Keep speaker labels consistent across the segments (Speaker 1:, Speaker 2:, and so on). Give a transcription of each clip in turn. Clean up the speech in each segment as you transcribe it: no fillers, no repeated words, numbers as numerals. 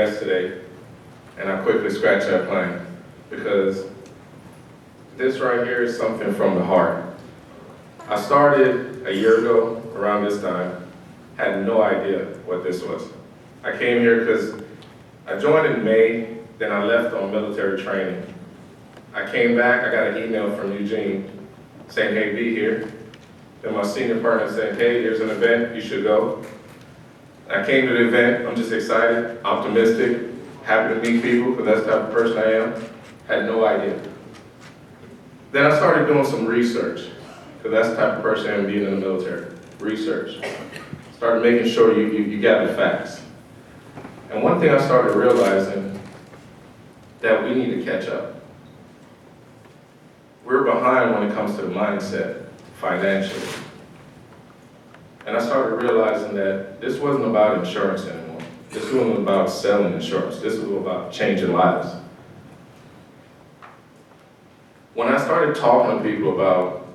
Speaker 1: yesterday, and I quickly scratched that plan because this right here is something from the heart. I started a year ago around this time, had no idea what this was. I came here because I joined in May, then I left on military training. I came back, I got an email from Eugene saying, hey, be here. Then my senior partner said, hey, there's an event, you should go. I came to the event, I'm just excited, optimistic, happy to meet people, because that's the type of person I am. Had no idea. Then I started doing some research, because that's the type of person I am being in the military. Research. Started making sure you got the facts. And one thing I started realizing, that we need to catch up. We're behind when it comes to the mindset, financially. And I started realizing that this wasn't about insurance anymore. This wasn't about selling insurance. This was about changing lives. When I started talking to people about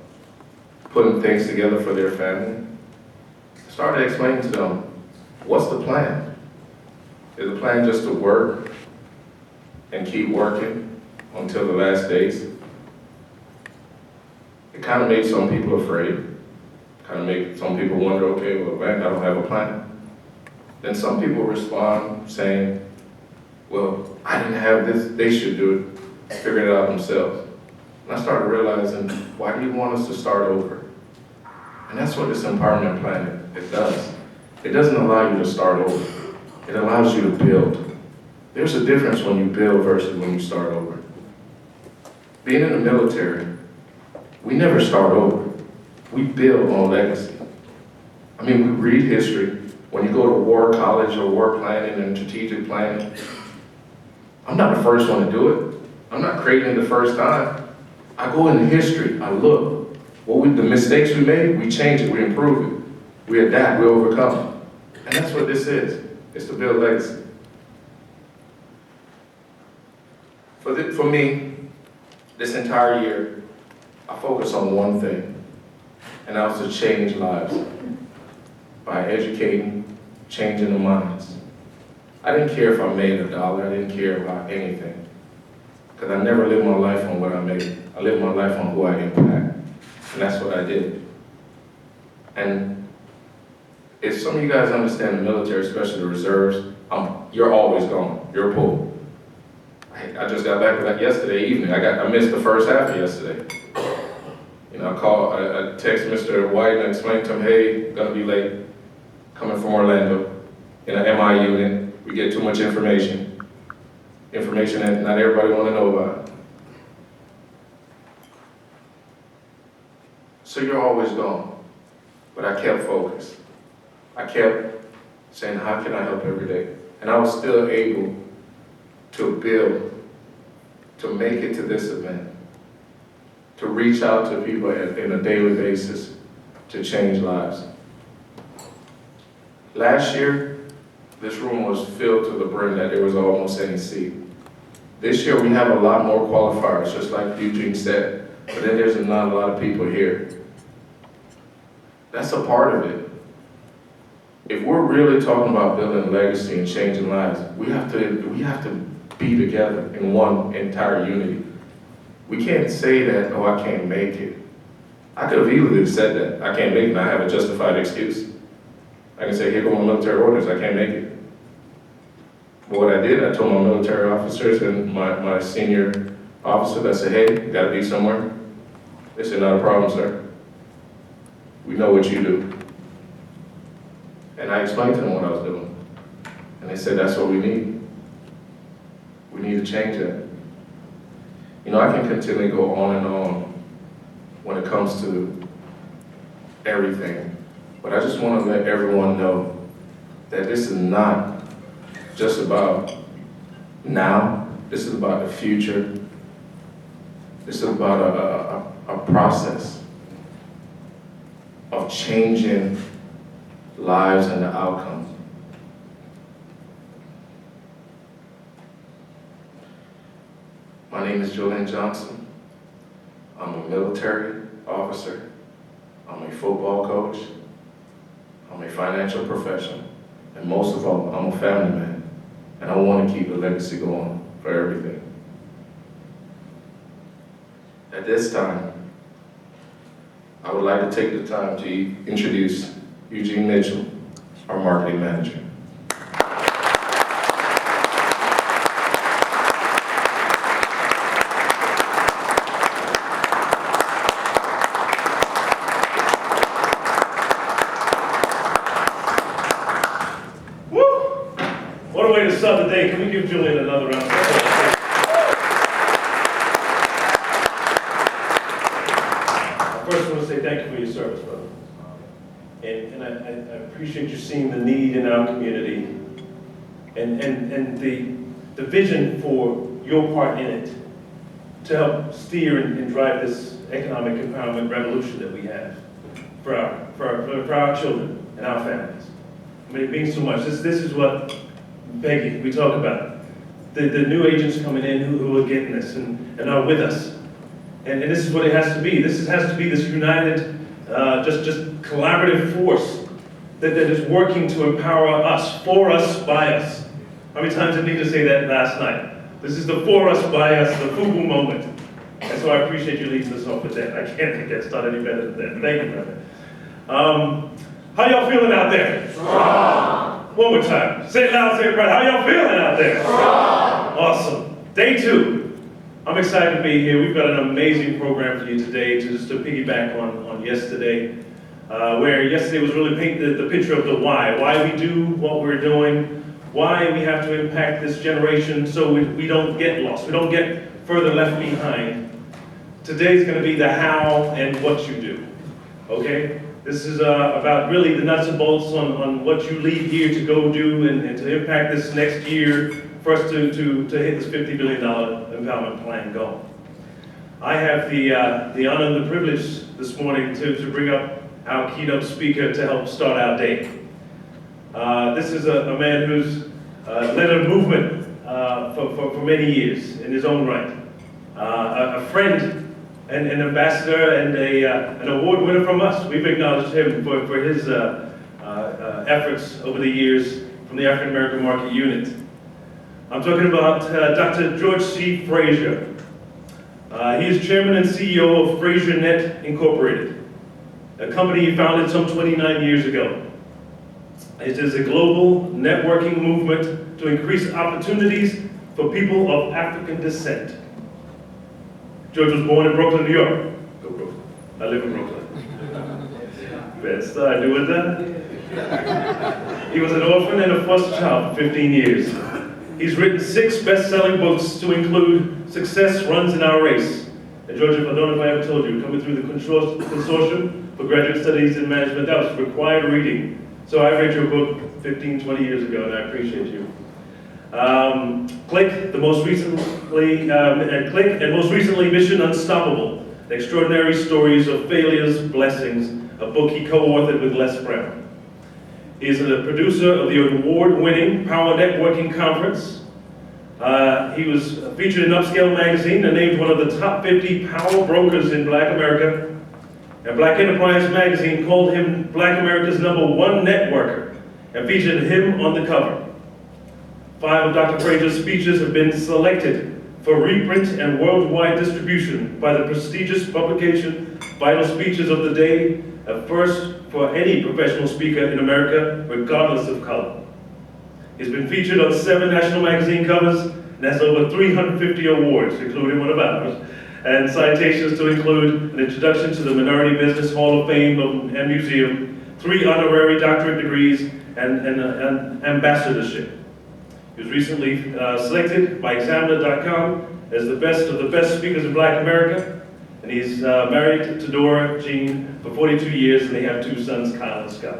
Speaker 1: putting things together for their family, I started explaining to them, what's the plan? Is the plan just to work and keep working until the last days? It kind of made some people afraid. Kind of make some people wonder, okay, well, man, I don't have a plan. Then some people respond saying, well, I didn't have this, they should do it, figure it out themselves. And I started realizing, why do you want us to start over? And that's what this empowerment plan, it does. It doesn't allow you to start over. It allows you to build. There's a difference when you build versus when you start over. Being in the military, we never start over. We build on legacy. I mean, we read history. When you go to war college or war planning and strategic planning, I'm not the first one to do it. I'm not creating it the first time. I go into history, I look. The mistakes we made, we change it, we improve it. We adapt, we overcome. And that's what this is. It's to build legacy. For me, this entire year, I focus on one thing, and that was to change lives by educating, changing the minds. I didn't care if I made $1, I didn't care about anything, because I never lived my life on what I made. I lived my life on who I impact, and that's what I did. And if some of you guys understand the military, especially the reserves, you're always gone, you're pulled. I just got back with that yesterday evening. I missed the first half of yesterday. You know, I text Mr. White and explained to him, hey, gonna be late, coming from Orlando, in an MI unit, we get too much information that not everybody wanna know about. So you're always gone, but I kept focused. I kept saying, how can I help every day? And I was still able to build, to make it to this event, to reach out to people in a daily basis, to change lives. Last year, this room was filled to the brim that there was almost any seat. This year we have a lot more qualifiers, just like Eugene said, but then there's not a lot of people here. That's a part of it. If we're really talking about building legacy and changing lives, we have to be together in one entire unity. We can't say that, oh, I can't make it. I could have easily said that. I can't make it, and I have a justified excuse. I can say, here go my military orders, I can't make it. But what I did, I told my military officers and my senior officers, I said, hey, you gotta be somewhere. They said, not a problem, sir. We know what you do. And I explained to them what I was doing. And they said, that's what we need. We need to change that. You know, I can continually go on and on when it comes to everything. But I just want to let everyone know that this is not just about now. This is about the future. This is about a process of changing lives and the outcomes. My name is Julian Johnson. I'm a military officer. I'm a football coach. I'm a financial professional. And most of all, I'm a family man. and I want to keep the legacy going for everything. At this time, I would like to take the time to introduce Eugene Mitchell, our marketing manager.
Speaker 2: What a way to start the day. Can we give Julian another round of applause? First, I want to say thank you for your service, brother. And I appreciate you seeing the need in our community and the vision for your part in it to help steer and drive this economic empowerment revolution that we have for our children and our families. I mean, it means so much. This is what Peggy, we talk about the new agents coming in who are getting this and are with us. And this is what it has to be. This has to be this united, just collaborative force that is working to empower us, for us, by us. How many times did I need to say that last night? This is the for us, by us, the FUBU moment. And so I appreciate you leading us off with that. I can't think that's done any better than that. Thank you, brother. How y'all feeling out there? Strong. One more time. Say it loud, say it right. How y'all feeling out there? Strong. Awesome. Day 2. I'm excited to be here. We've got an amazing program for you today to piggyback on yesterday, where yesterday was really painting the picture of the why we do what we're doing, why we have to impact this generation so we don't get lost, we don't get further left behind. Today's going to be the how and what you do, okay? This is about really the nuts and bolts on what you leave here to go do and to impact this next year for us to hit this $50 billion empowerment plan goal. I have the honor and the privilege this morning to bring up our keynote speaker to help start our day. This is a man who's led a movement for many years in his own right. A friend, an ambassador, and an award winner from us. We've acknowledged him for his efforts over the years from the African American Market Unit. I'm talking about Dr. George C. Fraser. He is chairman and CEO of Fraser Net Incorporated, a company he founded some 29 years ago. It is a global networking movement to increase opportunities for people of African descent. George was born in Brooklyn, New York. Go Brooklyn. I live in Brooklyn. Best I do with that. He was an orphan and a foster child for 15 years. He's written 6 best-selling books to include Success Runs in Our Race. And George, I don't know if I ever told you, coming through the Consortium for Graduate Studies in Management, that was required reading. So I read your book 15, 20 years ago, and I appreciate you. Click, and most recently Mission Unstoppable, Extraordinary Stories of Failures, Blessings, a book he co-authored with Les Brown. He is a producer of the award-winning Power Networking Conference. He was featured in Upscale magazine and named one of the top 50 power brokers in Black America. And Black Enterprise magazine called him Black America's #1 networker and featured him on the cover. 5 of Dr. Fraser's speeches have been selected for reprint and worldwide distribution by the prestigious publication Vital Speeches of the Day, a first for any professional speaker in America, regardless of color. He's been featured on 7 national magazine covers and has over 350 awards, including one of ours, and citations to include an introduction to the Minority Business Hall of Fame and Museum, 3 honorary doctorate degrees, and an ambassadorship. He was recently selected by Examiner.com as the best of the best speakers in Black America. And he's married to Dora Jean for 42 years, and they have 2 sons, Kyle and Scott.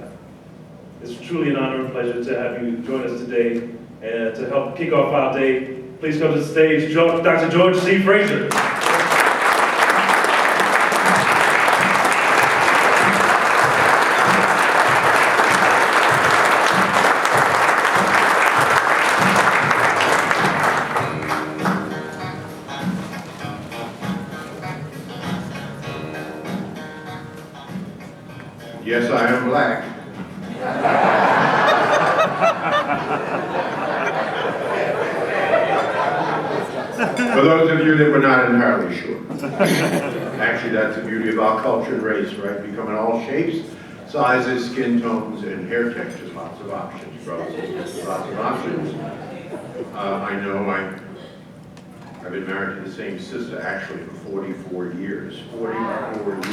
Speaker 2: It's truly an honor and pleasure to have you join us today and to help kick off our day. Please come to the stage, Dr. George C. Fraser.
Speaker 3: Yes, I am black. For those of you that were not entirely sure. Actually, that's the beauty of our culture and race, right? We come in all shapes, sizes, skin tones, and hair textures. Lots of options, brothers and sisters, lots of options. I know I've been married to the same sister actually for 44 years. 44 years.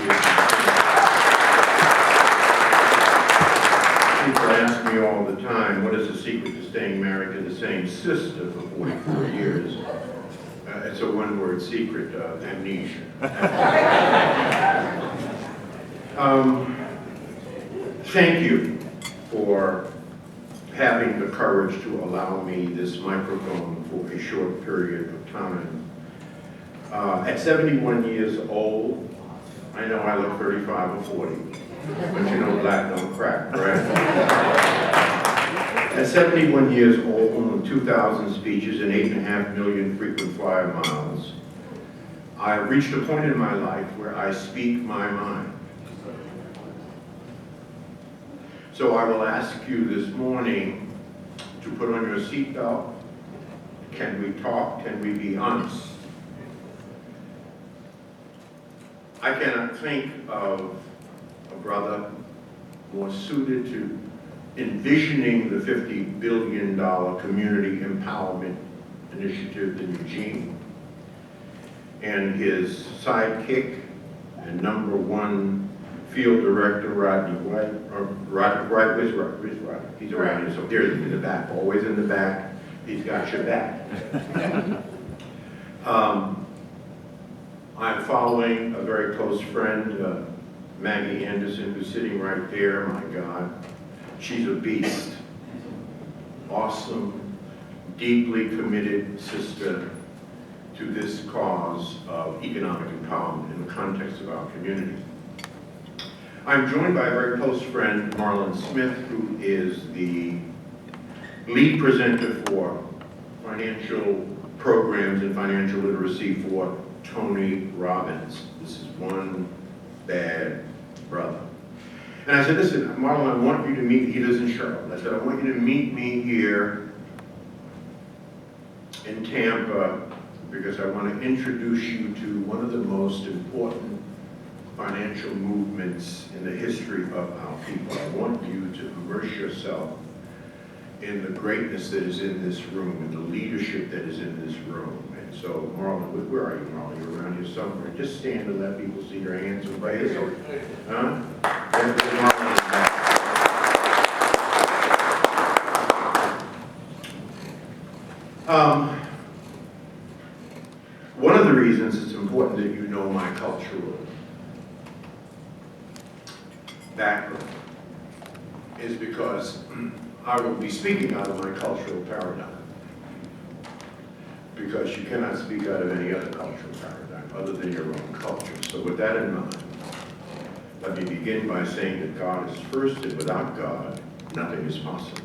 Speaker 3: People ask me all the time, what is the secret to staying married to the same sister for 44 years? It's a one-word secret, amnesia. Thank you for having the courage to allow me this microphone for a short period of time. At 71 years old, I know I look 35 or 40, but you know black don't crack, right? At 71 years old, on 2,000 speeches and 8.5 million frequent flyer miles, I reached a point in my life where I speak my mind. So I will ask you this morning to put on your seatbelt. Can we talk? Can we be honest? I cannot think of a brother more suited to envisioning the $50 billion community empowerment initiative than Eugene, and his sidekick and #1 field director, Rodney White, where's Rodney? He's around here, so there's in the back, always in the back. He's got your back. I'm following a very close friend, Maggie Anderson, who's sitting right there. My God, she's a beast. Awesome, deeply committed sister to this cause of economic empowerment in the context of our community. I'm joined by a very close friend, Marlon Smith, who is the lead presenter for financial programs and financial literacy for Tony Robbins. This is one bad brother. And I said, listen, Marlon, I want you to meet, he lives in Charlotte. I said, I want you to meet me here in Tampa because I want to introduce you to one of the most important financial movements in the history of our people. I want you to immerse yourself in the greatness that is in this room and the leadership that is in this room. And so, Marlon, where are you, Marlon? You're around here somewhere. Just stand and let people see your hands and raise them. Huh? One of the reasons it's important that you know my cultural background is because I will be speaking out of my cultural paradigm, because you cannot speak out of any other cultural paradigm other than your own culture. So with that in mind, let me begin by saying that God is first, and without God, nothing is possible.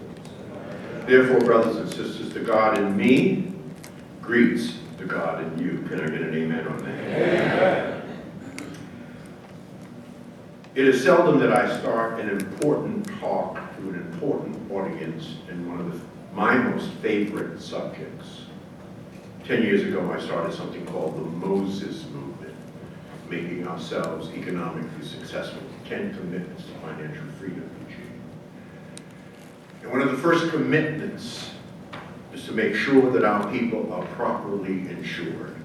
Speaker 3: Therefore, brothers and sisters, the God in me greets the God in you. Can I get an amen on that? Amen. It is seldom that I start an important talk to an important audience in one of my most favorite subjects. 10 years ago, I started something called the Moses Movement, making ourselves economically successful. 10 commitments to financial freedom. And one of the first commitments is to make sure that our people are properly insured.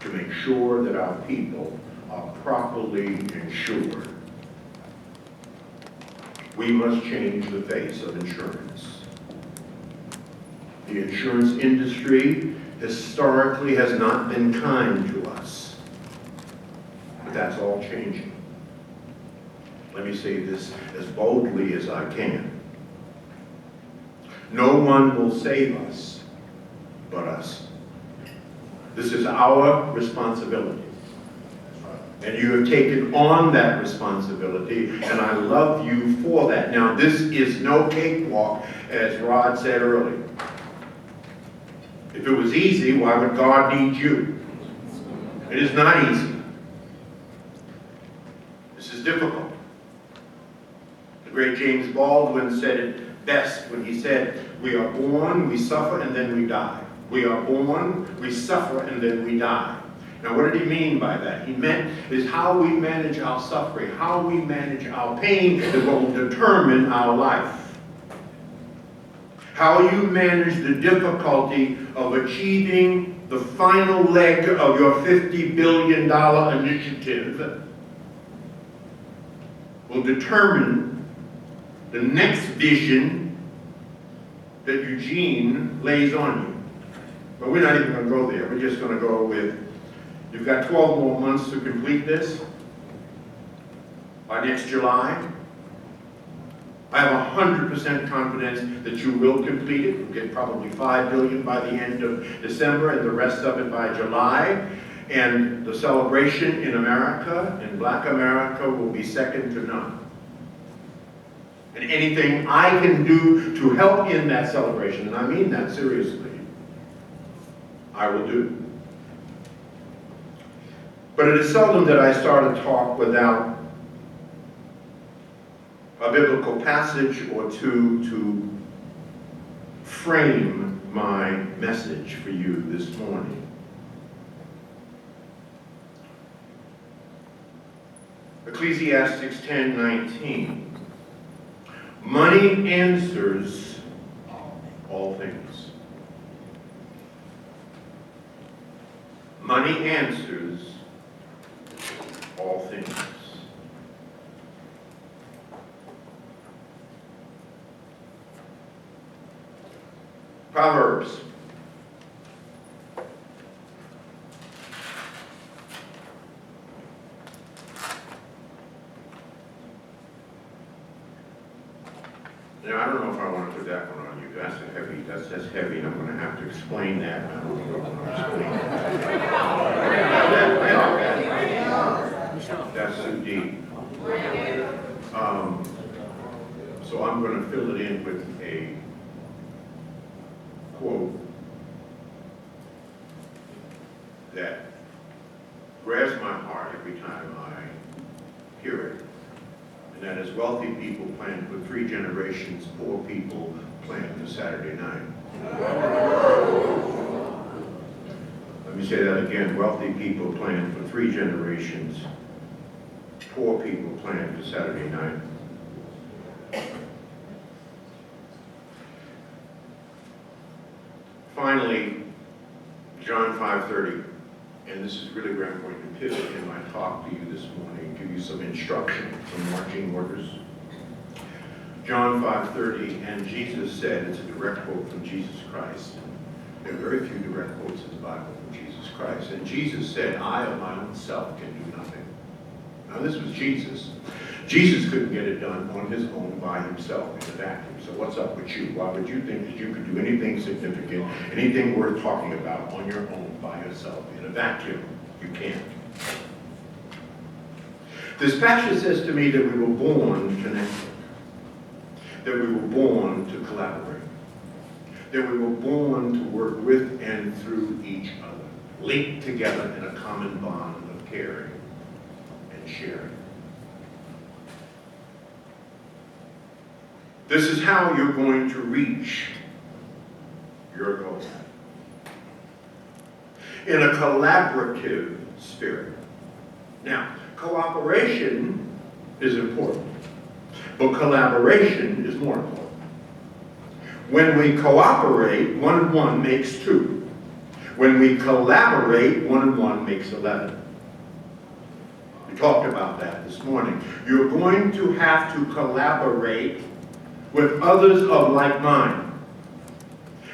Speaker 3: To make sure that our people are properly insured. We must change the face of insurance. The insurance industry historically has not been kind to us, but that's all changing. Let me say this as boldly as I can. No one will save us but us. This is our responsibility. And you have taken on that responsibility, and I love you for that. Now, this is no cakewalk, as Rod said earlier. If it was easy, why would God need you? It is not easy. This is difficult. The great James Baldwin said it best when he said, we are born, we suffer, and then we die. We are born, we suffer, and then we die. Now, what did he mean by that? He meant is how we manage our suffering, how we manage our pain is what will determine our life. How you manage the difficulty of achieving the final leg of your $50 billion initiative will determine the next vision that Eugene lays on you. But we're not even going to go there. We're just going to go with, you've got 12 more months to complete this. By next July, I have 100% confidence that you will complete it. You'll get probably $5 billion by the end of December and the rest of it by July. And the celebration in America, in Black America, will be second to none. And anything I can do to help in that celebration, and I mean that seriously, I will do. But it is seldom that I start a talk without a biblical passage or two to frame my message for you this morning. Ecclesiastes 10:19. Money answers all things. Money answers all things. Proverbs. Now, I don't know if I want to put that one on you. That's heavy, and I'm going to have to explain that. I don't know if I want to explain that. That's too deep. So I'm going to fill it in with a quote that grabs my heart every time I hear it. And that is, wealthy people plan for 3 generations, poor people plan for Saturday night. Let me say that again. Wealthy people plan for 3 generations, poor people plan for Saturday night. Finally, John 5:30, and this is really where I'm going to pivot in my talk to you this morning, give you some instruction, some marching orders. John 5:30, and Jesus said, it's a direct quote from Jesus Christ. There are very few direct quotes in the Bible from Jesus Christ. And Jesus said, I of my own self can do nothing. Now this was Jesus. Jesus couldn't get it done on his own by himself in a vacuum. So what's up with you? Why would you think that you could do anything significant, anything worth talking about on your own by yourself in a vacuum? You can't. This passage says to me that we were born connected, that we were born to collaborate, that we were born to work with and through each other, linked together in a common bond of caring and sharing. This is how you're going to reach your goal. In a collaborative spirit. Now, cooperation is important, but collaboration is more important. When we cooperate, 1 and 1 makes 2. When we collaborate, 1 and 1 makes 11. We talked about that this morning. You're going to have to collaborate with others of like mind.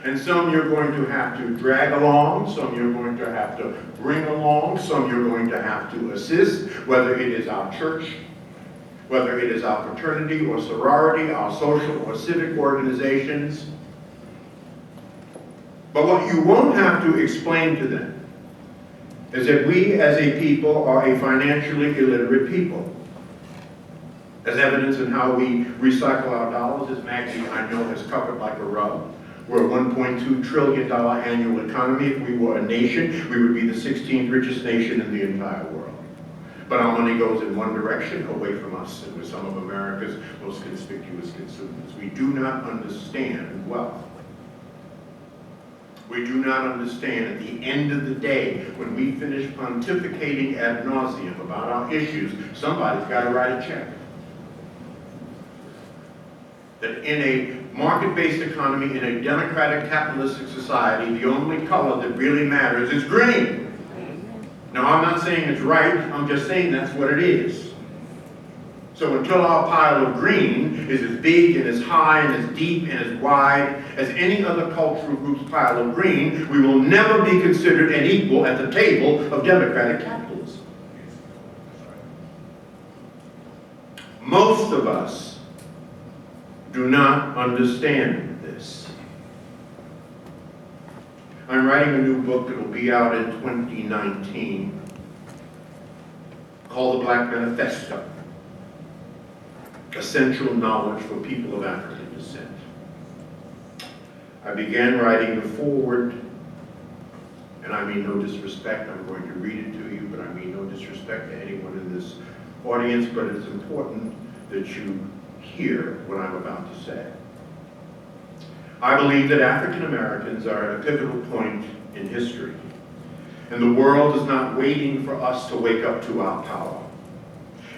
Speaker 3: And some you're going to have to drag along, some you're going to have to bring along, some you're going to have to assist, whether it is our church, whether it is our fraternity or sorority, our social or civic organizations. But what you won't have to explain to them is that we as a people are a financially illiterate people. As evidence in how we recycle our dollars, as Maggie, I know, has covered like a rug. We're a $1.2 trillion annual economy. If we were a nation, we would be the 16th richest nation in the entire world. But our money goes in one direction, away from us, and we're some of America's most conspicuous consumers. We do not understand wealth. We do not understand at the end of the day, when we finish pontificating ad nauseum about our issues, somebody's got to write a check. That in a market-based economy, in a democratic capitalistic society, the only color that really matters is green. Now, I'm not saying it's right, I'm just saying that's what it is. So until our pile of green is as big and as high and as deep and as wide as any other cultural group's pile of green, we will never be considered an equal at the table of democratic capitalism. Most of us do not understand this. I'm writing a new book that will be out in 2019 called The Black Manifesto. Essential knowledge for people of African descent. I began writing the foreword, and I mean no disrespect, I'm going to read it to you, but I mean no disrespect to anyone in this audience, but it's important that you hear what I'm about to say. I believe that African Americans are at a pivotal point in history, and the world is not waiting for us to wake up to our power.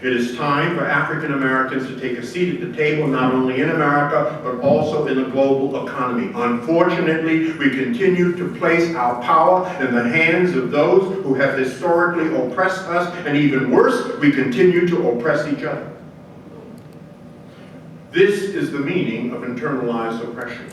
Speaker 3: It is time for African Americans to take a seat at the table, not only in America, but also in the global economy. Unfortunately, we continue to place our power in the hands of those who have historically oppressed us, and even worse, we continue to oppress each other. This is the meaning of internalized oppression.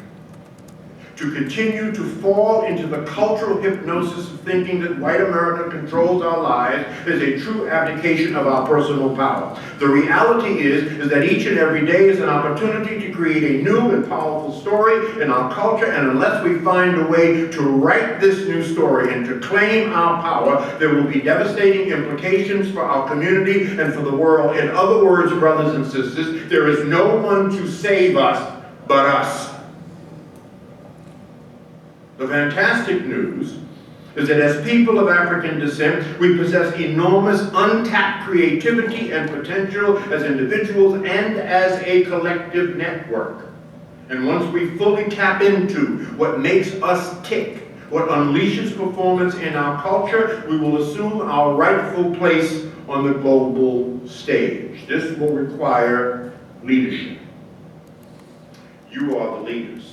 Speaker 3: To continue to fall into the cultural hypnosis of thinking that white America controls our lives is a true abdication of our personal power. The reality is that each and every day is an opportunity to create a new and powerful story in our culture, and unless we find a way to write this new story and to claim our power, there will be devastating implications for our community and for the world. In other words, brothers and sisters, there is no one to save us but us. The fantastic news is that as people of African descent, we possess enormous untapped creativity and potential as individuals and as a collective network. And once we fully tap into what makes us tick, what unleashes performance in our culture, we will assume our rightful place on the global stage. This will require leadership. You are the leaders.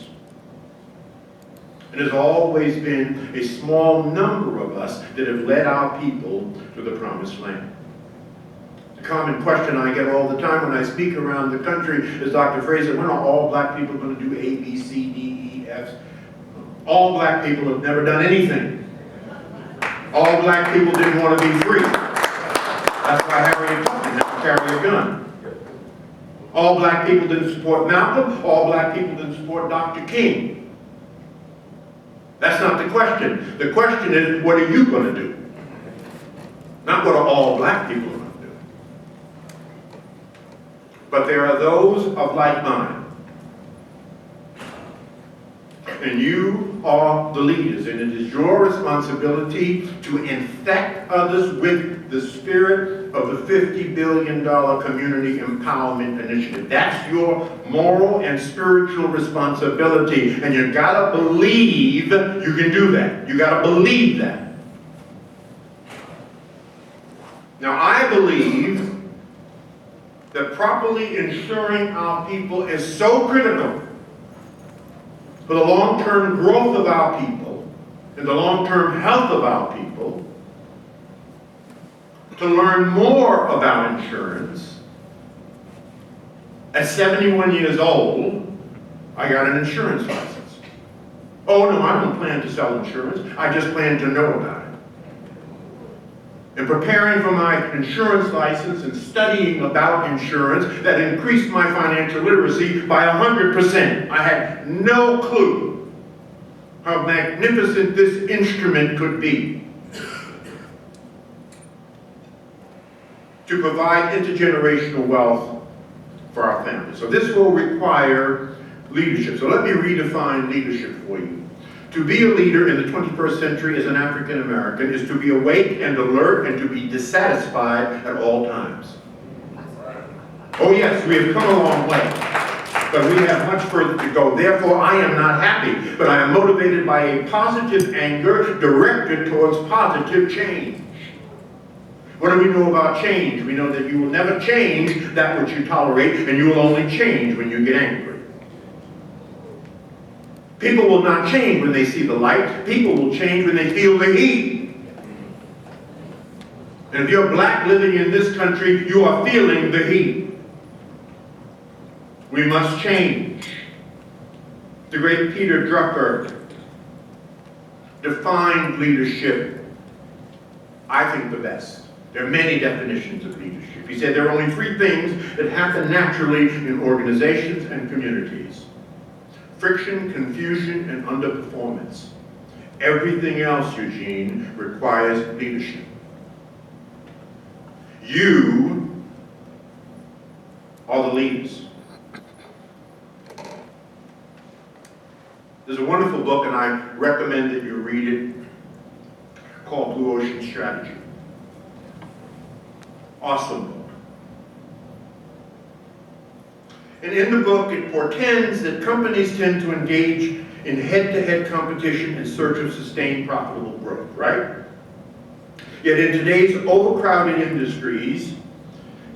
Speaker 3: It has always been a small number of us that have led our people to the promised land. The common question I get all the time when I speak around the country is, Dr. Fraser, when are all black people going to do A, B, C, D, E, F? All black people have never done anything. All black people didn't want to be free. That's why Harriet Tubman had to carry a gun. All black people didn't support Malcolm. All black people didn't support Dr. King. That's not the question. The question is, what are you going to do? Not what are all black people going to do. But there are those of like mind. And you are the leaders, and it is your responsibility to infect others with the spirit of the $50 billion Community Empowerment Initiative. That's your moral and spiritual responsibility, and you gotta believe you can do that. You gotta believe that. Now, I believe that properly ensuring our people is so critical for the long-term growth of our people and the long-term health of our people, to learn more about insurance. At 71 years old, I got an insurance license. Oh no, I don't plan to sell insurance. I just plan to know about it. In preparing for my insurance license and studying about insurance, that increased my financial literacy by 100%. I had no clue how magnificent this instrument could be to provide intergenerational wealth for our families. So this will require leadership. So let me redefine leadership for you. To be a leader in the 21st century as an African American is to be awake and alert and to be dissatisfied at all times. Oh yes, we have come a long way. but we have much further to go. Therefore, I am not happy, but I am motivated by a positive anger directed towards positive change. What do we know about change? We know that you will never change that which you tolerate, and you will only change when you get angry. People will not change when they see the light. People will change when they feel the heat. And if you're black living in this country, you are feeling the heat. We must change. The great Peter Drucker defined leadership, I think, the best. There are many definitions of leadership. He said there are only three things that happen naturally in organizations and communities: friction, confusion, and underperformance. Everything else, Eugene, requires leadership. You are the leaders. There's a wonderful book, and I recommend that you read it, called Blue Ocean Strategy. Awesome book. And in the book, it portends that companies tend to engage in head-to-head competition in search of sustained profitable growth, right? Yet in today's overcrowded industries,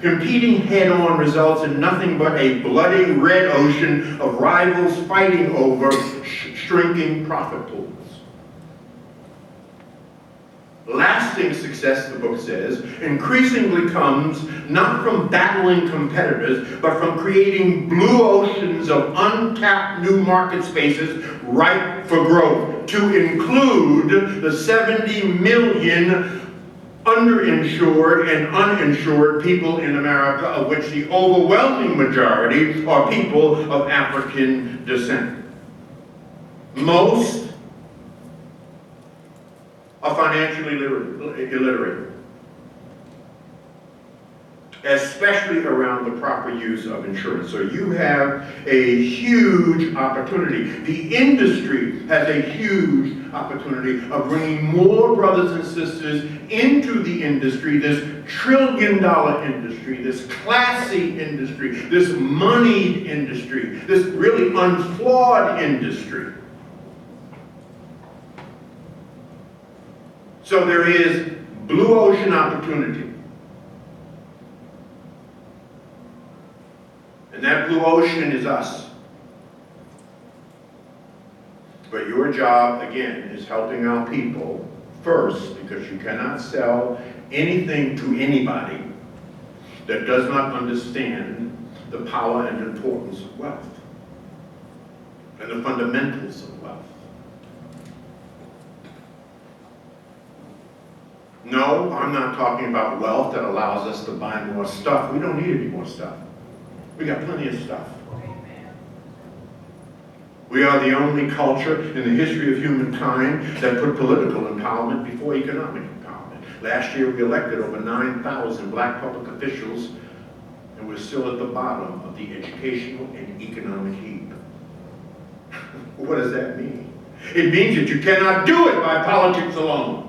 Speaker 3: competing head-on results in nothing but a bloody red ocean of rivals fighting over shrinking profit pools. Lasting success, the book says, increasingly comes not from battling competitors, but from creating blue oceans of untapped new market spaces ripe for growth, to include the 70 million underinsured and uninsured people in America, of which the overwhelming majority are people of African descent. Most are financially illiterate, especially around the proper use of insurance. So you have a huge opportunity. The industry has a huge opportunity of bringing more brothers and sisters into the industry, this trillion-dollar industry, this classy industry, this moneyed industry, this really unflawed industry. So there is blue ocean opportunity. And that blue ocean is us. But your job, again, is helping our people first, because you cannot sell anything to anybody that does not understand the power and importance of wealth and the fundamentals of wealth. No, I'm not talking about wealth that allows us to buy more stuff. We don't need any more stuff. We got plenty of stuff. We are the only culture in the history of humankind that put political empowerment before economic empowerment. Last year we elected over 9,000 black public officials, and we're still at the bottom of the educational and economic heap. What does that mean? It means that you cannot do it by politics alone.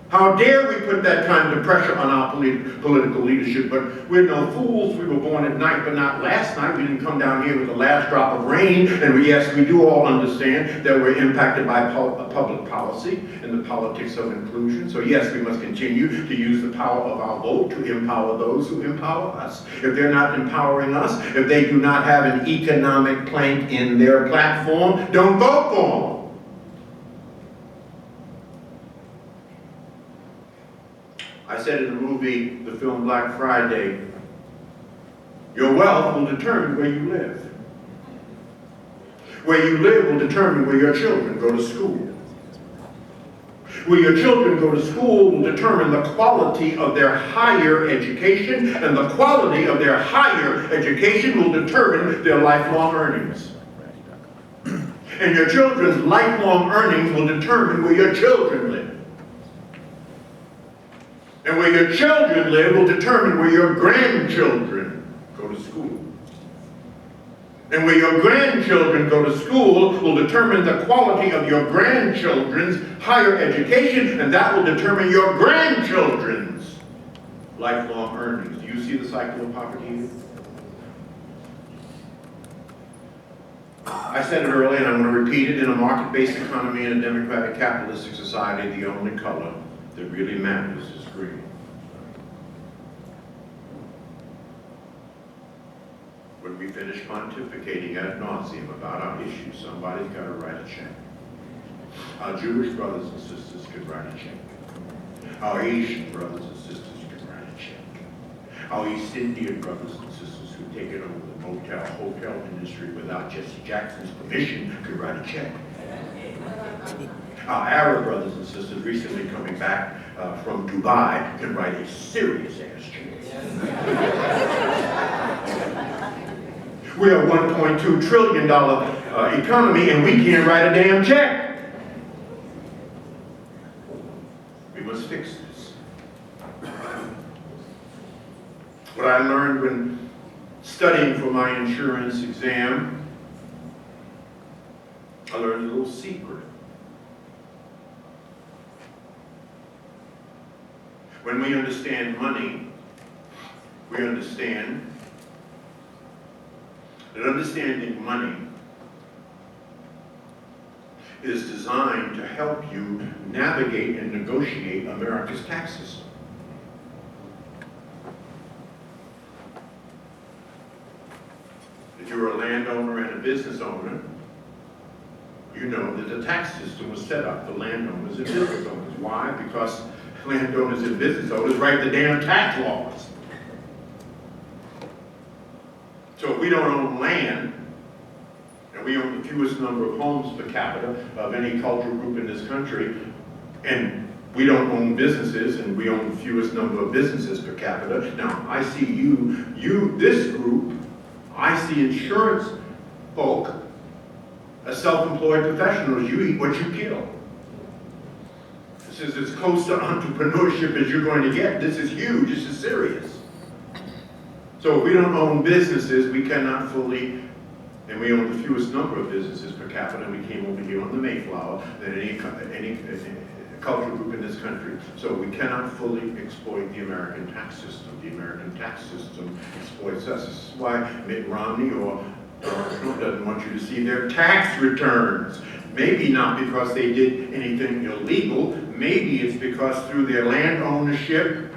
Speaker 3: How dare we put that kind of pressure on our political leadership? But we're no fools. We were born at night, but not last night. We didn't come down here with the last drop of rain. And yes, we do all understand that we're impacted by public policy and the politics of inclusion. So yes, we must continue to use the power of our vote to empower those who empower us. If they're not empowering us, if they do not have an economic plank in their platform, don't vote for them. I said in the movie, the film Black Friday, your wealth will determine where you live. Where you live will determine where your children go to school. Where your children go to school will determine the quality of their higher education, and the quality of their higher education will determine their lifelong earnings. And your children's lifelong earnings will determine where your children live. And where your children live will determine where your grandchildren go to school. And where your grandchildren go to school will determine the quality of your grandchildren's higher education, and that will determine your grandchildren's lifelong earnings. Do you see the cycle of poverty? I said it earlier, and I'm going to repeat it. In a market-based economy and a democratic capitalistic society, the only color that really matters is green. When we finish pontificating ad nauseum about our issues, somebody's got to write a check. Our Jewish brothers and sisters can write a check. Our Asian brothers and sisters can write a check. Our East Indian brothers and sisters who've taken over the hotel industry without Jesse Jackson's permission could write a check. Our Arab brothers and sisters recently coming back from Dubai can write a serious ass check. We are a $1.2 trillion economy and we can't write a damn check. We must fix this. What I learned when studying for my insurance exam, I learned a little secret. When we understand money, we understand that understanding money is designed to help you navigate and negotiate America's tax system. If you're a landowner and a business owner, you know that the tax system was set up for landowners and business owners. Why? Because landowners and business owners write the damn tax laws. So if we don't own land, and we own the fewest number of homes per capita of any cultural group in this country, and we don't own businesses, and we own the fewest number of businesses per capita. Now, I see this group, I see insurance folk as self-employed professionals. You eat what you kill. This is as close to entrepreneurship as you're going to get. This is huge, this is serious. So if we don't own businesses, we cannot fully, and we own the fewest number of businesses per capita, and we came over here on the Mayflower than any cultural group in this country. So we cannot fully exploit the American tax system. The American tax system exploits us. This is why Mitt Romney or Donald Trump doesn't want you to see their tax returns. Maybe not because they did anything illegal. Maybe it's because through their land ownership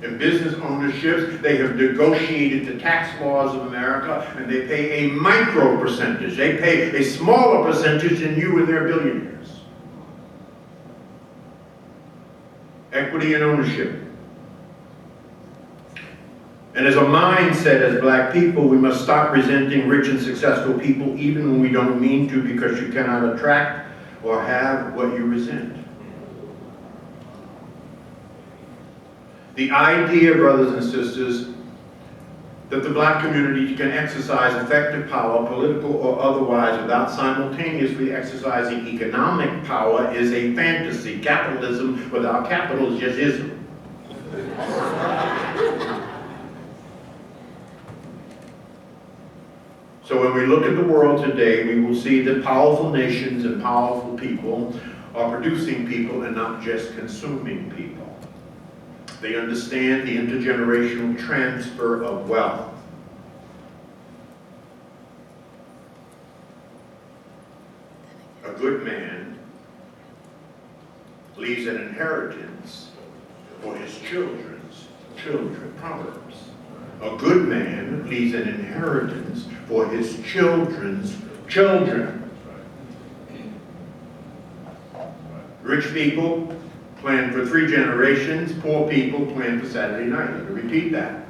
Speaker 3: and business ownerships, they have negotiated the tax laws of America, and they pay a micro percentage. They pay a smaller percentage than you and their billionaires. Equity and ownership. And as a mindset, as black people, we must stop resenting rich and successful people even when we don't mean to, because you cannot attract or have what you resent. The idea, brothers and sisters, that the black community can exercise effective power, political or otherwise, without simultaneously exercising economic power is a fantasy. Capitalism without capital is just ism. So when we look at the world today, we will see that powerful nations and powerful people are producing people and not just consuming people. They understand the intergenerational transfer of wealth. A good man leaves an inheritance for his children's children. Proverbs. A good man leaves an inheritance for his children's children. Rich people plan for 3 generations. Poor people plan for Saturday night. Let me repeat that.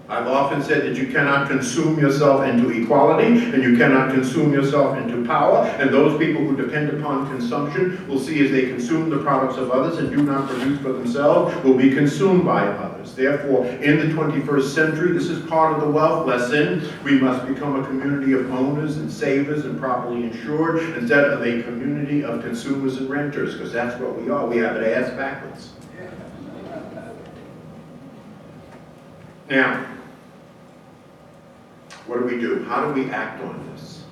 Speaker 3: I've often said that you cannot consume yourself into equality, and you cannot consume yourself into power, and those people who depend upon consumption will see as they consume the products of others and do not produce for themselves will be consumed by others. Therefore, in the 21st century, this is part of the wealth lesson. We must become a community of owners and savers and properly insured instead of a community of consumers and renters, because that's what we are. We have it ass backwards. Now, what do? How do we act on this?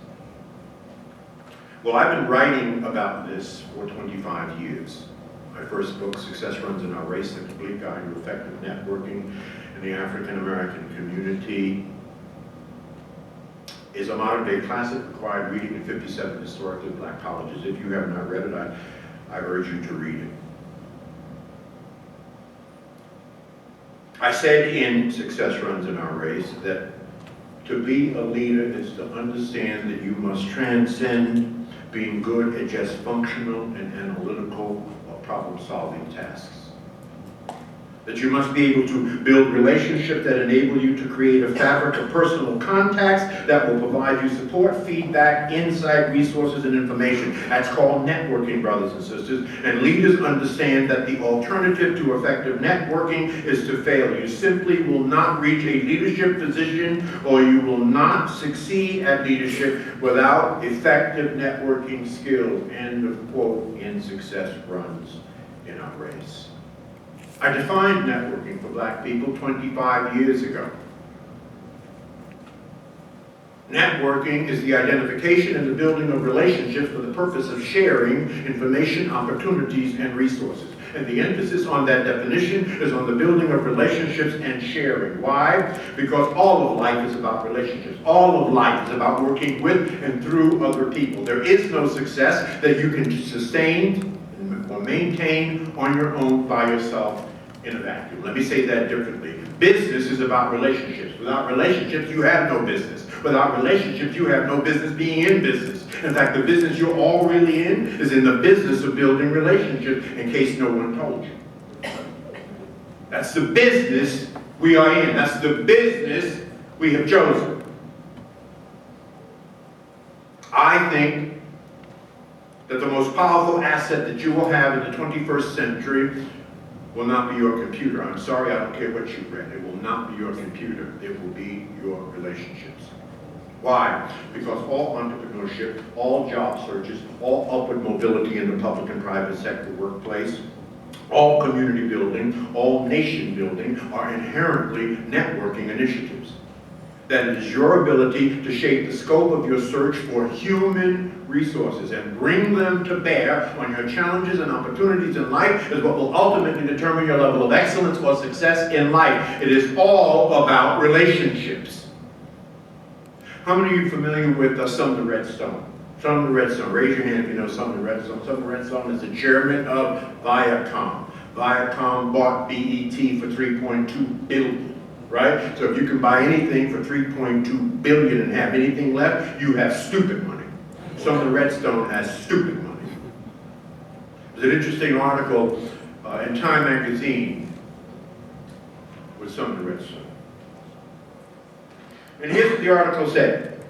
Speaker 3: Well, I've been writing about this for 25 years. My first book, Success Runs in Our Race, The Complete Guide to Effective Networking in the African American Community, is a modern-day classic required reading in 57 historically black colleges. If you have not read it, I urge you to read it. I said in Success Runs in Our Race that to be a leader is to understand that you must transcend being good at just functional and analytical or problem-solving tasks. That you must be able to build relationships that enable you to create a fabric of personal contacts that will provide you support, feedback, insight, resources, and information. That's called networking, brothers and sisters. And leaders understand that the alternative to effective networking is to fail. You simply will not reach a leadership position, or you will not succeed at leadership without effective networking skills. End of quote in Success Runs in Our Race. I defined networking for black people 25 years ago. Networking is the identification and the building of relationships for the purpose of sharing information, opportunities, and resources. And the emphasis on that definition is on the building of relationships and sharing. Why? Because all of life is about relationships. All of life is about working with and through other people. There is no success that you can sustain or maintain on your own by yourself in a vacuum. Let me say that differently. Business is about relationships. Without relationships, you have no business. Without relationships, you have no business being in business. In fact, the business you're all really in is in the business of building relationships, in case no one told you. That's the business we are in. That's the business we have chosen. I think that the most powerful asset that you will have in the 21st century will not be your computer. I'm sorry, I don't care what you read. It will not be your computer. It will be your relationships. Why? Because all entrepreneurship, all job searches, all upward mobility in the public and private sector workplace, all community building, all nation building are inherently networking initiatives. That it is your ability to shape the scope of your search for human resources and bring them to bear on your challenges and opportunities in life is what will ultimately determine your level of excellence or success in life. It is all about relationships. How many of you are familiar with Sumner Redstone? Sumner Redstone, raise your hand if you know Sumner Redstone. Sumner Redstone is the chairman of Viacom. Viacom bought BET for $3.2 billion. Right? So if you can buy anything for $3.2 billion and have anything left, you have stupid money. Sumner Redstone has stupid money. There's an interesting article in Time magazine with Sumner Redstone. And here's what the article said.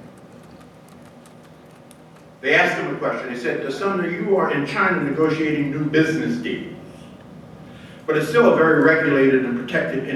Speaker 3: They asked him a question. They said, Sumner, you are in China negotiating new business deals, but it's still a very regulated and protected